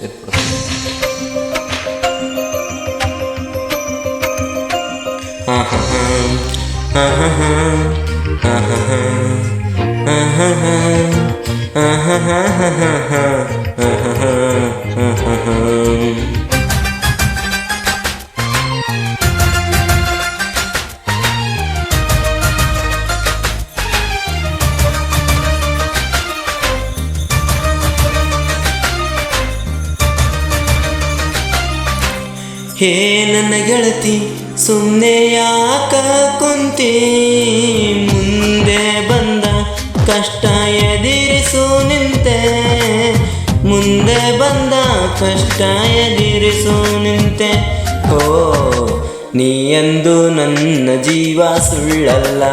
ಸೇರ್ಪಡ್ತೀನಿ. ಹೇ ನನ್ನ ಗೆಳತಿ ಸುಮ್ಮನೆ ಯಾಕ ಕುಂತಿ, ಮುಂದೆ ಬಂದ ಕಷ್ಟ ಎದುರಿಸು ನಿಂತೆ, ಮುಂದೆ ಬಂದ ಕಷ್ಟ ಎದುರಿಸು ನಿಂತೆ. ಓ ನೀ ಎಂದು ನನ್ನ ಜೀವ ಸುಳ್ಳಲ್ಲ,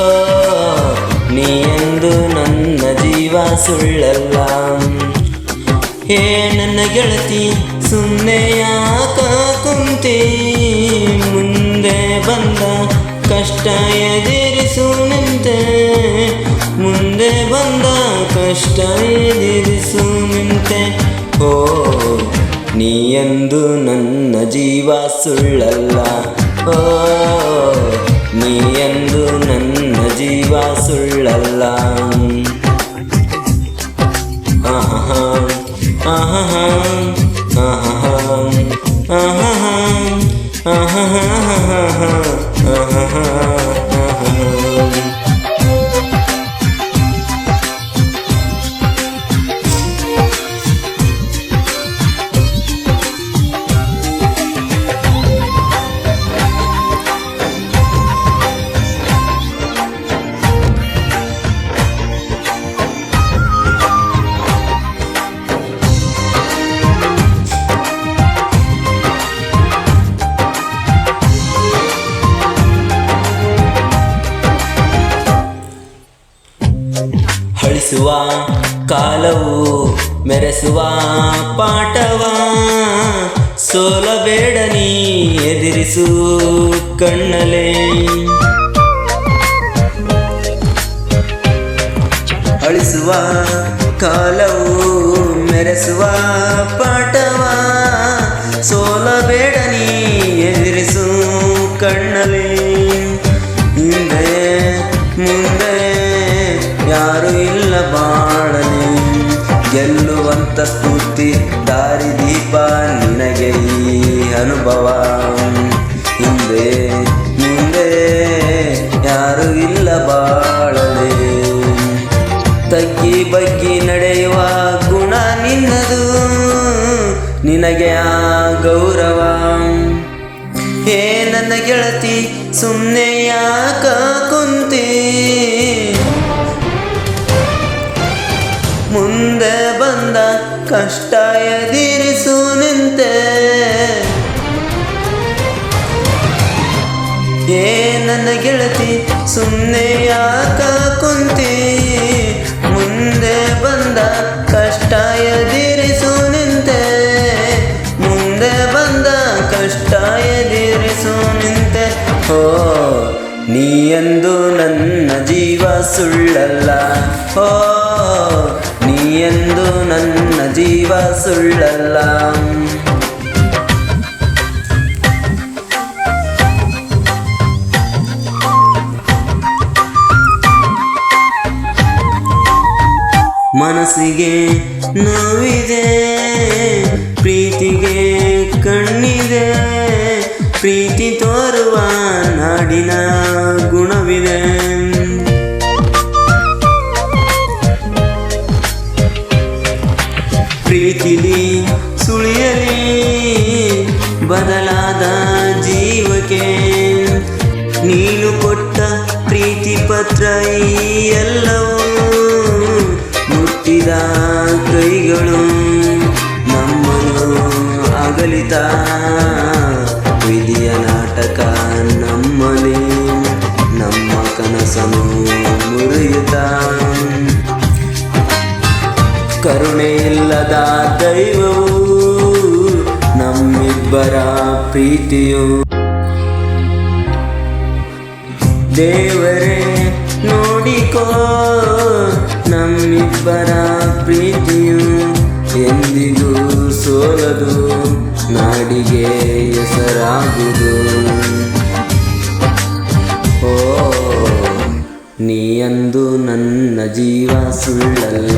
ಓ ನೀ ಎಂದು ನನ್ನ ಜೀವ ಸುಳ್ಳಲ್ಲ. ಹೇ ನನ್ನ ಗೆಳತಿ ಸುಮ್ಮನೆ ಯಾಕ ಕುಂತಿ, ಮುಂದೆ ಬಂದ ಕಷ್ಟ ಎದುರಿಸು ನಿಂತೆ, ಮುಂದೆ ಬಂದ ಕಷ್ಟ ಎದುರಿಸು ನಿಂತೆ. ಓ ನೀ ಎಂದು ನನ್ನ ಜೀವ ಸುಳ್ಳಲ್ಲ, ಓ ನೀ ಎಂದು ನನ್ನ ಜೀವ ಸುಳ್ಳಲ್ಲ. ಹಳಿಸುವ ಕಾಲವು ಮೆರೆಸುವ ಪಾಠವ, ಸೋಲಬೇಡ ನೀ ಎದುರಿಸು ಕಣ್ಣಲೆ. ಅಳಿಸುವ ಕಾಲವು ಮೆರೆಸುವ ಪಾಠವ, ಸೋಲಬೇಡ ನೀ ಎದುರಿಸು ಕಣ್ಣಲೆ. ಹಿಂದೆ ಮುಂದೆ ಯಾರು ಇಲ್ಲ ಬಾಳಲಿ, ಗೆಲ್ಲುವಂತ ಸ್ಫೂರ್ತಿ ದಾರಿದೀಪ ನಿನಗೆ ಈ ಅನುಭವ. ಹಿಂದೆ ಮುಂದೆ ಯಾರು ಇಲ್ಲ ಬಾಳಲಿ, ತಗ್ಗಿ ಬಗ್ಗಿ ನಡೆಯುವ ಗುಣ ನಿನ್ನದು, ನಿನಗೆ ಆ ಗೌರವ. ಹೇ ನನ್ನ ಗೆಳತಿ ಸುಮ್ಮನೆ ಯಾಕ ಕುಂತಿ, ಮುಂದೆ ಬಂದ ಕಷ್ಟ ಎದುರಿಸು ನಿಂತೆ. ಏ ನನ್ನ ಗೆಳತಿ ಸುಮ್ಮನೆ ಯಾಕ ಕುಂತಿ, ಮುಂದೆ ಬಂದ ಕಷ್ಟ ಎದುರಿಸು ನಿಂತೆ, ಮುಂದೆ ಬಂದ ಕಷ್ಟ ಎದುರಿಸು ನಿಂತೆ. ಓ ನೀ ಎಂದು ನನ್ನ ಜೀವ ಸುಳ್ಳಲ್ಲ, ಓ ನೀ ಎಂದು ನನ್ನ ಜೀವ ಸುಳ್ಳಲ್ಲ. ಮನಸ್ಸಿಗೆ ನೋವಿದೆ, ಪ್ರೀತಿಗೆ ಕಣ್ಣಿದೆ, ಪ್ರೀತಿ ತೋರುವ ನಾಡಿನ ಗುಣವಿದೆ. ಪ್ರೀತಿಲಿ ಸುಳಿಯಲಿ ಬದಲಾದ ಜೀವಕ್ಕೆ, ನೀನು ಕೊಟ್ಟ ಪ್ರೀತಿ ಪತ್ರ ಎಲ್ಲವೂ ಮುಟ್ಟಿದ ಕೈಗಳು ನಮ್ಮನ್ನು ಅಗಲಿತ ವಿಧಿಯ ನಾಟಕ ನಮ್ಮಲ್ಲಿ, ನಮ್ಮ ಕನಸನ್ನು ಮುರಿಯುತ್ತ ಕರುಣೆ ಇಲ್ಲದ ದೈವವು ನಮ್ಮಿಬ್ಬರ ಪ್ರೀತಿಯು. ದೇವರೇ ನೋಡಿಕೋ ನಮ್ಮಿಬ್ಬರ ಪ್ರೀತಿಯು ಎಂದಿಗೂ ಸೋಲದು, ನಾಡಿಗೆ ಹೆಸರಾಗುವುದು. ಓ ನೀ ಅಂದು ನನ್ನ ಜೀವ ಸುಳ್ಳಲ್ಲ.